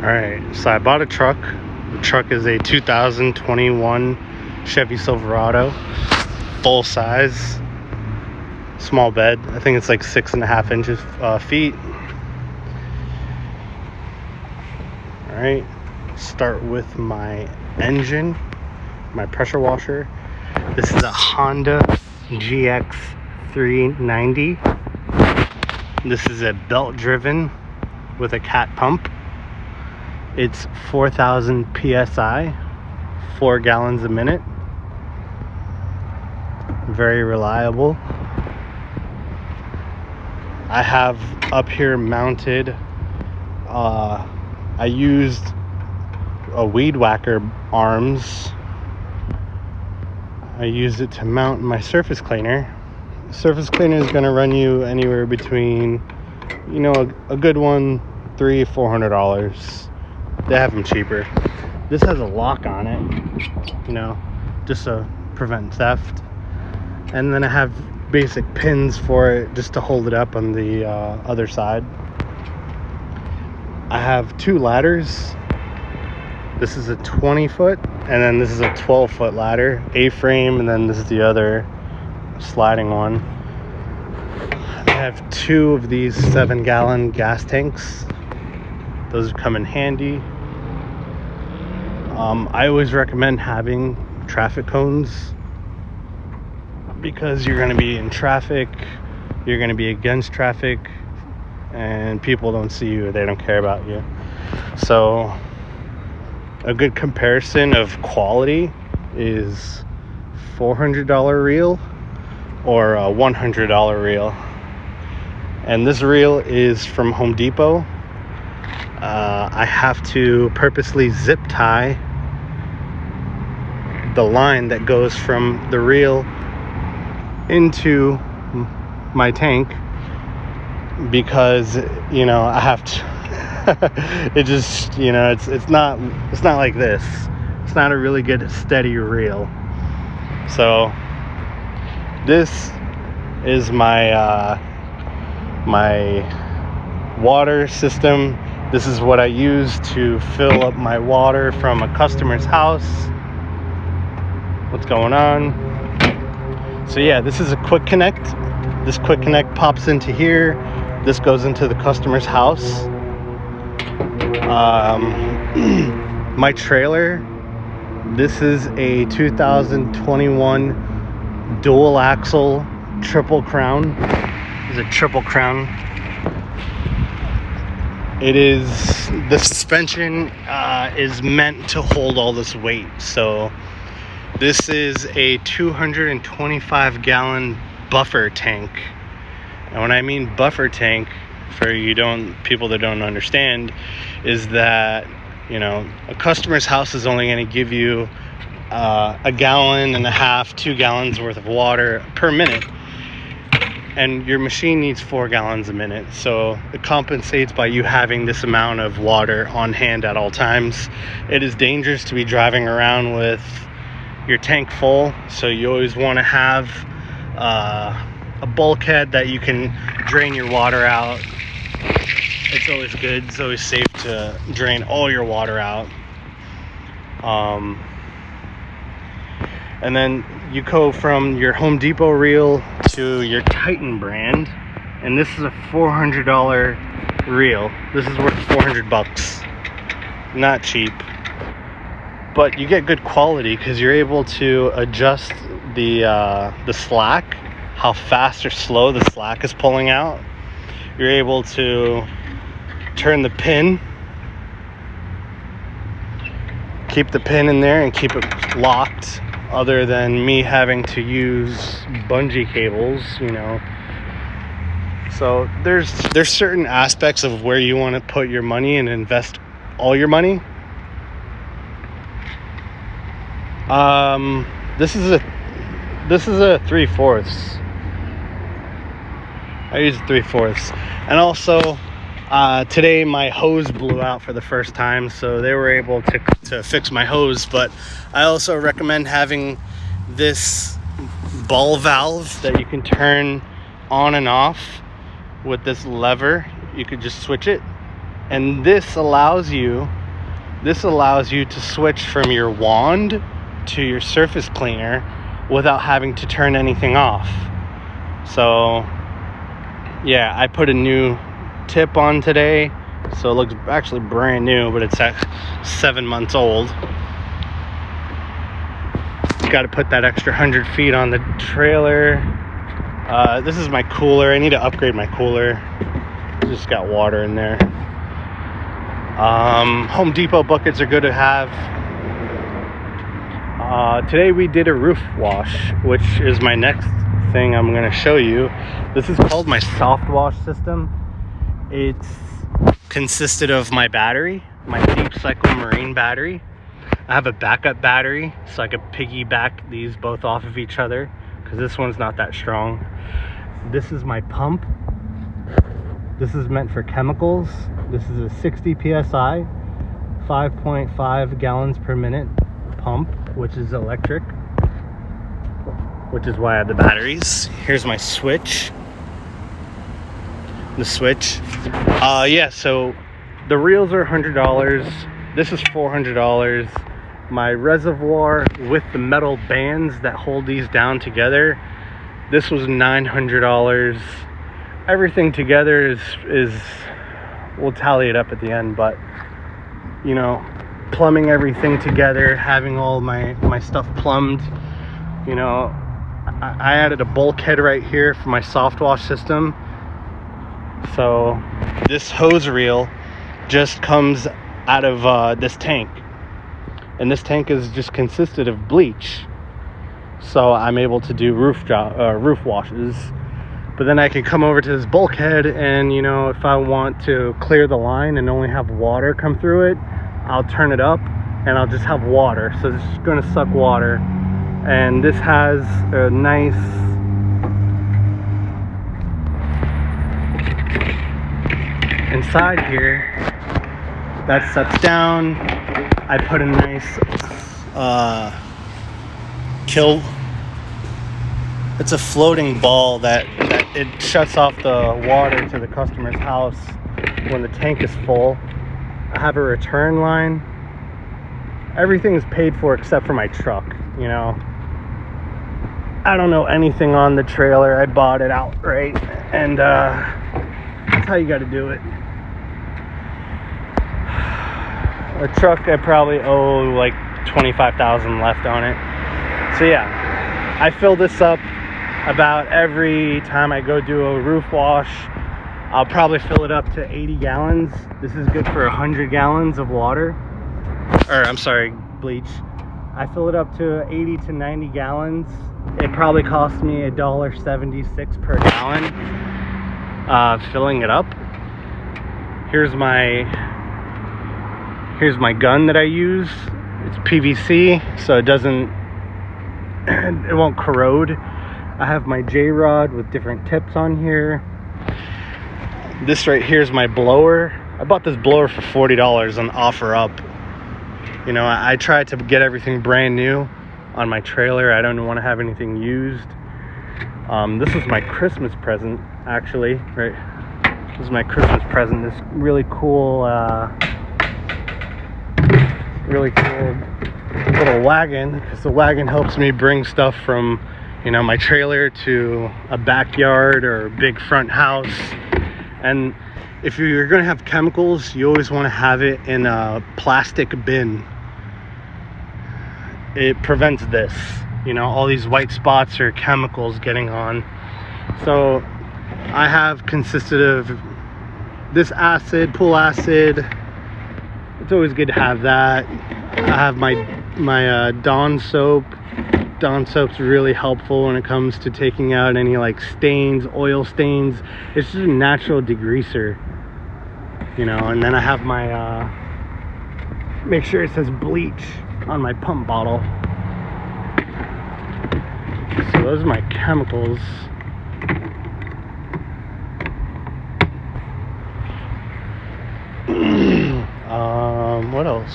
Alright, so I bought a truck. The truck is a 2021 Chevy Silverado, full size, small bed. I think it's like 6.5 feet. Alright, start with my engine, my pressure washer. This is a Honda GX 390. This is a belt driven with a cat pump. It's 4,000 psi, 4 gallons a minute. Very reliable. I have up here mounted, I used a weed whacker arms. I used it to mount my surface cleaner. The surface cleaner is going to run you anywhere between, a good one, $300-400. They have them cheaper. This has a lock on it, just to prevent theft. And then I have basic pins for it just to hold it up on the other side. I have 2 ladders. This is a 20-foot, and then this is a 12-foot ladder, A-frame, and then this is the other sliding one. I have 2 of these 7-gallon gas tanks. Those come in handy. I always recommend having traffic cones because you're going to be in traffic, you're going to be against traffic, and people don't see you, they don't care about you. So a good comparison of quality is $400 reel or a $100 reel. And this reel is from Home Depot. I have to purposely zip tie the line that goes from the reel into my tank because I have to it just it's not like this. It's not a really good steady reel. So this is my my water system. This is what I use to fill up my water from a customer's house. What's going on? So yeah, this is a quick connect. This quick connect pops into here. This goes into the customer's house. My trailer, this is a 2021 dual axle triple crown. It's a triple crown. The suspension is meant to hold all this weight. So this is a 225 gallon buffer tank. And when I mean buffer tank, for people that don't understand, is that a customer's house is only going to give you 1.5 gallons, 2 gallons worth of water per minute. And your machine needs 4 gallons a minute. So it compensates by you having this amount of water on hand at all times. It is dangerous to be driving around with your tank full. So you always want to have a bulkhead that you can drain your water out. It's always good. It's always safe to drain all your water out. And then you go from your Home Depot reel to your Titan brand, and this is a $400 reel. This is worth $400. Not cheap, but you get good quality because you're able to adjust the slack, how fast or slow the slack is pulling out. You're able to turn the pin, keep the pin in there and keep it locked, other than me having to use bungee cables, So there's certain aspects of where you want to put your money and invest all your money. This is a 3/4. I use 3/4. And also today my hose blew out for the first time, so they were able to fix my hose. But I also recommend having this ball valve that you can turn on and off with this lever. You could just switch it And this allows you to switch from your wand to your surface cleaner without having to turn anything off. So yeah, I put a new tip on today, so it looks actually brand new, but it's at 7 months old. Got to put that extra 100 feet on the trailer. This is my cooler. I need to upgrade my cooler. Just got water in there. Home Depot buckets are good to have. Today we did a roof wash, which is my next thing I'm going to show you. This is called my soft wash system. It's consisted of my battery, my Deep Cycle Marine battery. I have a backup battery, so I could piggyback these both off of each other, because this one's not that strong. This is my pump. This is meant for chemicals. This is a 60 psi, 5.5 gallons per minute pump, which is electric, which is why I have the batteries. Here's my switch. The switch. Yeah, so the reels are $100. This is $400. My reservoir with the metal bands that hold these down together, this was $900. Everything together is we'll tally it up at the end, but you know, plumbing everything together, having all my stuff plumbed, you know, I added a bulkhead right here for my soft wash system. So this hose reel just comes out of this tank, and this tank is just consisted of bleach, so I'm able to do roof washes. But then I can come over to this bulkhead, and you know, if I want to clear the line and only have water come through it, I'll turn it up and I'll just have water. So it's just going to suck water. And this has a nice inside here that sets down. I put a nice kill. It's a floating ball that it shuts off the water to the customer's house when the tank is full. I have a return line. Everything is paid for except for my truck, you know. I don't know anything on the trailer. I bought it outright, and that's how you got to do it. The truck, I probably owe like $25,000 left on it. So yeah, I fill this up about every time I go do a roof wash. I'll probably fill it up to 80 gallons. This is good for 100 gallons of water, or I'm sorry, bleach. I fill it up to 80 to 90 gallons. It probably costs me $1.76 per gallon filling it up. Here's my gun that I use. It's PVC, so it won't corrode. I have my J-rod with different tips on here. This right here is my blower. I bought this blower for $40 on OfferUp. You know, I tried to get everything brand new on my trailer. I don't want to have anything used. This is my Christmas present, actually. Right, this is my Christmas present. This really cool little wagon, because the wagon helps me bring stuff from, you know, my trailer to a backyard or a big front house. And if you're going to have chemicals, you always want to have it in a plastic bin. It prevents this, you know, all these white spots or chemicals getting on. So I have consisted of this acid, pool acid. It's always good to have that. I have my Dawn soap. Dawn soap's really helpful when it comes to taking out any like stains, oil stains. It's just a natural degreaser, you know. And then I have my make sure it says bleach on my pump bottle. So those are my chemicals. What else?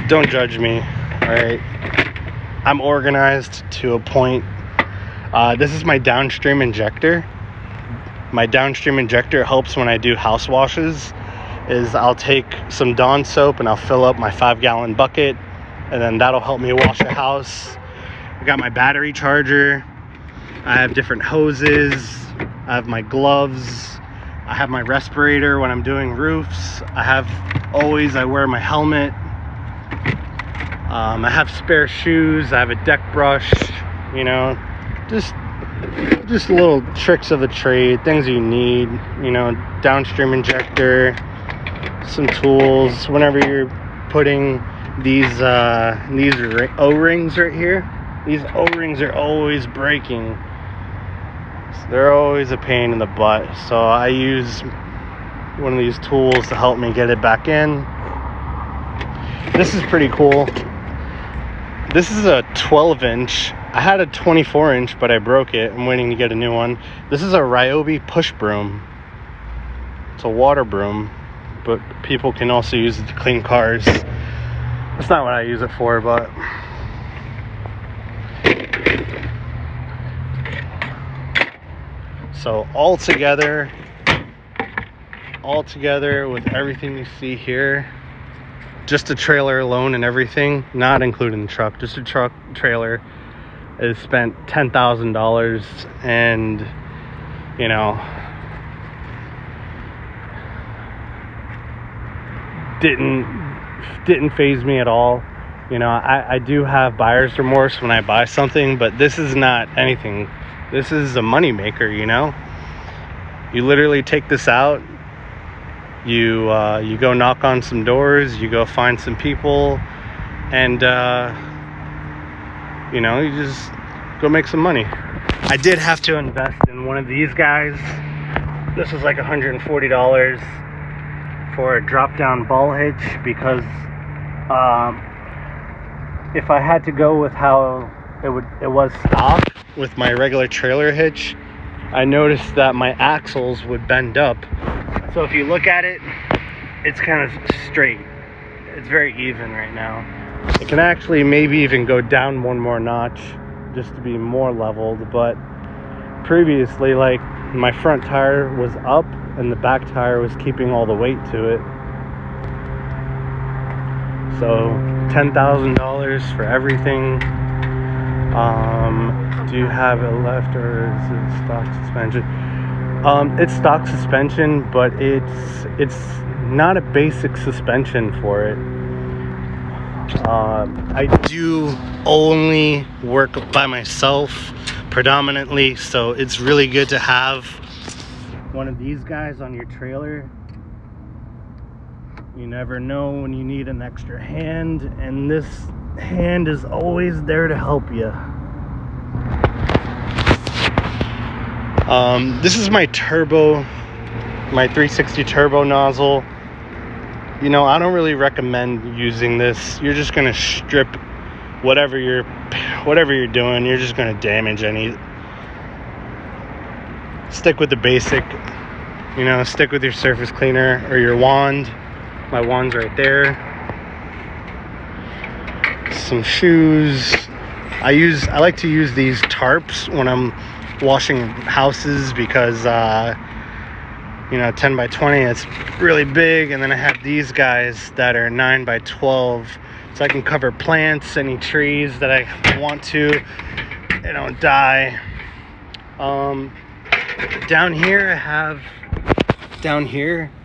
Don't judge me, alright? I'm organized to a point. This is my downstream injector. my downstream injector helps when I do house washes. Is I'll take some Dawn soap and I'll fill up my 5-gallon bucket, and then that'll help me wash a house. I got my battery charger. I have different hoses. I have my gloves. I have my respirator when I'm doing roofs. I wear my helmet. I have spare shoes. I have a deck brush. You know, just little tricks of the trade, things you need. You know, downstream injector, some tools. Whenever you're putting these O-rings right here, these O-rings are always breaking. They're always a pain in the butt, so I use one of these tools to help me get it back in. This is pretty cool. This is a 12-inch. I had a 24-inch, but I broke it. I'm waiting to get a new one. This is a Ryobi push broom. It's a water broom, but people can also use it to clean cars. That's not what I use it for, but so all together with everything you see here, just a trailer alone and everything, not including the truck, just a truck trailer, is spent $10,000, and you know, didn't faze me at all. You know, I do have buyer's remorse when I buy something, but this is not anything. This is a money maker, you know. You literally take this out, you go knock on some doors, you go find some people, and you know, you just go make some money. I did have to invest in one of these guys. This was like $140 for a drop-down ball hitch, because if I had to go with how it was stock with my regular trailer hitch, I noticed that my axles would bend up. So if you look at it, it's kind of straight. It's very even right now. It can actually maybe even go down one more notch just to be more leveled, but previously, like, my front tire was up and the back tire was keeping all the weight to it. So $10,000 for everything. Do you have it left, or is it stock suspension? It's stock suspension, but it's not a basic suspension for it. I do only work by myself predominantly, so it's really good to have one of these guys on your trailer. You never know when you need an extra hand, and this hand is always there to help you. This is my turbo, my 360 turbo nozzle. You know, I don't really recommend using this. You're just gonna strip whatever you're doing. You're just gonna damage any. Stick with the basic. You know, stick with your surface cleaner or your wand. My wand's right there. Some shoes. I like to use these tarps when I'm washing houses, because you know, 10 by 20, it's really big. And then I have these guys that are 9 by 12, so I can cover plants, any trees that I want to, they don't die. Down here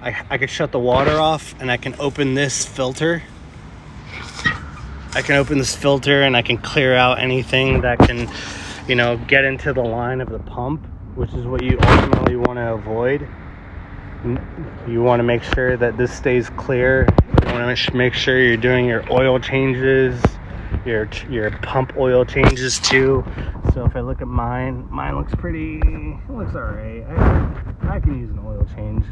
I could shut the water off, and I can open this filter. And I can clear out anything that can, you know, get into the line of the pump, which is what you ultimately want to avoid. You want to make sure that this stays clear. You want to make sure you're doing your oil changes, your pump oil changes too. So if I look at mine looks all right. I can use an oil change,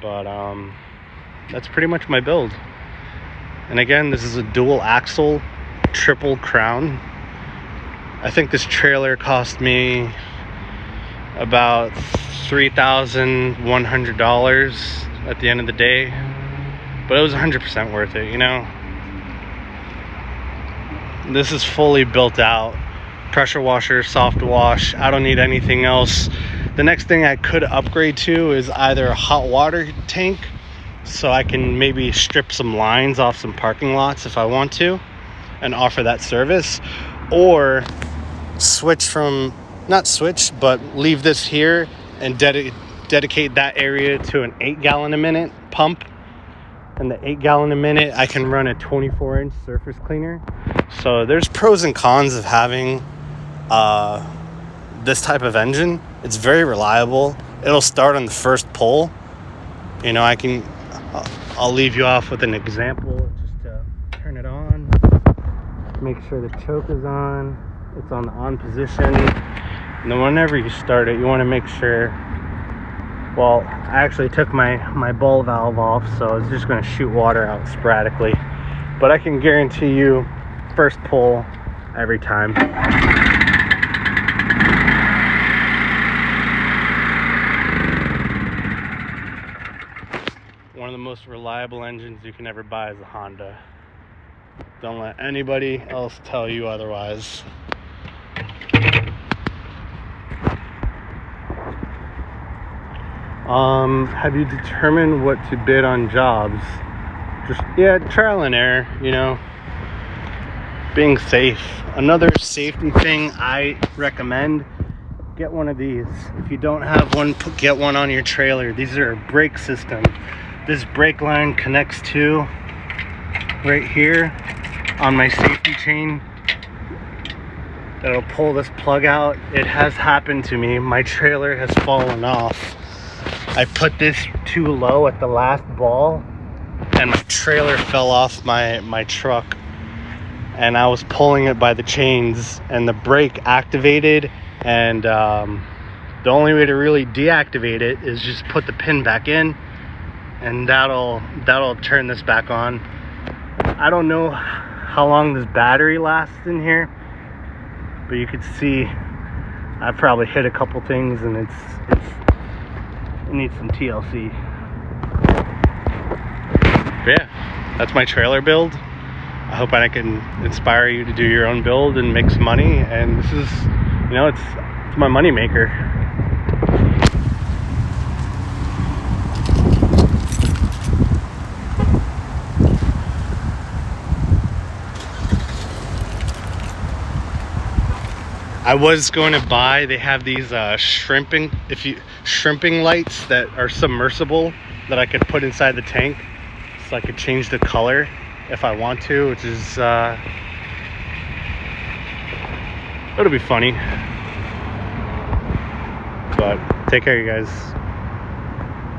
but that's pretty much my build. And again, this is a dual axle, triple crown. I think this trailer cost me about $3,100 at the end of the day, but it was 100% worth it, you know. This is fully built out, pressure washer, soft wash. I don't need anything else. The next thing I could upgrade to is either a hot water tank, so I can maybe strip some lines off some parking lots if I want to and offer that service, or switch from, not switch, but leave this here and dedicate that area to an 8 gallon a minute pump. And the 8 gallon a minute, I can run a 24-inch surface cleaner. So there's pros and cons of having this type of engine. It's very reliable. It'll start on the first pull. You know, I'll leave you off with an example just to turn it on. Make sure the choke is on. It's on the on position. And then whenever you start it, you want to make sure, well, I actually took my ball valve off, so it's just going to shoot water out sporadically. But I can guarantee you, first pull every time. One of the most reliable engines you can ever buy is a Honda. Don't let anybody else tell you otherwise. Have you determined what to bid on jobs? Just, yeah, trial and error, you know, being safe. Another safety thing I recommend, get one of these. If you don't have one, get one on your trailer. These are a brake system. This brake line connects to right here on my safety chain. That'll pull this plug out. It has happened to me. My trailer has fallen off. I put this too low at the last ball and my trailer fell off my truck, and I was pulling it by the chains and the brake activated, and the only way to really deactivate it is just put the pin back in, and that'll turn this back on. I don't know how long this battery lasts in here, but you could see I probably hit a couple things, and it needs some TLC. But yeah, that's my trailer build. I hope I can inspire you to do your own build and make some money. And this is, you know, it's my money maker. I was going to buy, they have these shrimping lights that are submersible that I could put inside the tank, so I could change the color if I want to, which is it'll be funny. But take care, you guys.